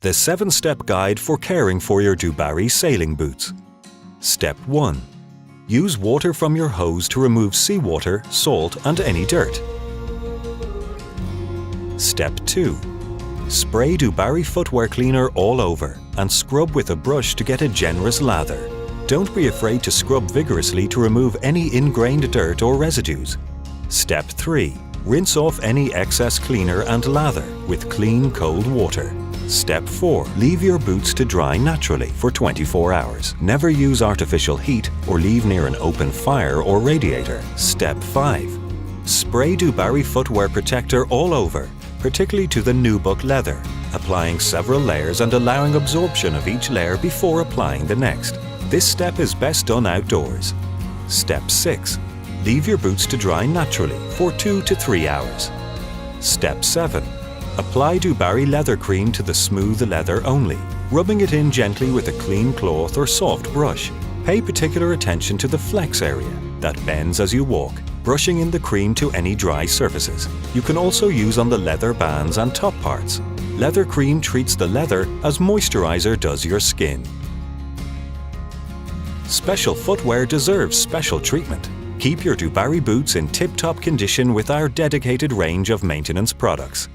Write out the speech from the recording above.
The 7-step guide for caring for your Dubarry sailing boots. Step 1. Use water from your hose to remove seawater, salt and any dirt. Step 2. Spray Dubarry footwear cleaner all over and scrub with a brush to get a generous lather. Don't be afraid to scrub vigorously to remove any ingrained dirt or residues. Step 3. Rinse off any excess cleaner and lather with clean cold water. Step 4. Leave your boots to dry naturally for 24 hours. Never use artificial heat or leave near an open fire or radiator. Step 5. Spray Dubarry footwear protector all over, particularly to the nubuck leather, applying several layers and allowing absorption of each layer before applying the next. This step is best done outdoors. Step 6. Leave your boots to dry naturally for 2 to 3 hours. Step 7. Apply Dubarry leather cream to the smooth leather only, rubbing it in gently with a clean cloth or soft brush. Pay particular attention to the flex area that bends as you walk, brushing in the cream to any dry surfaces. You can also use on the leather bands and top parts. Leather cream treats the leather as moisturizer does your skin. Special footwear deserves special treatment. Keep your Dubarry boots in tip-top condition with our dedicated range of maintenance products.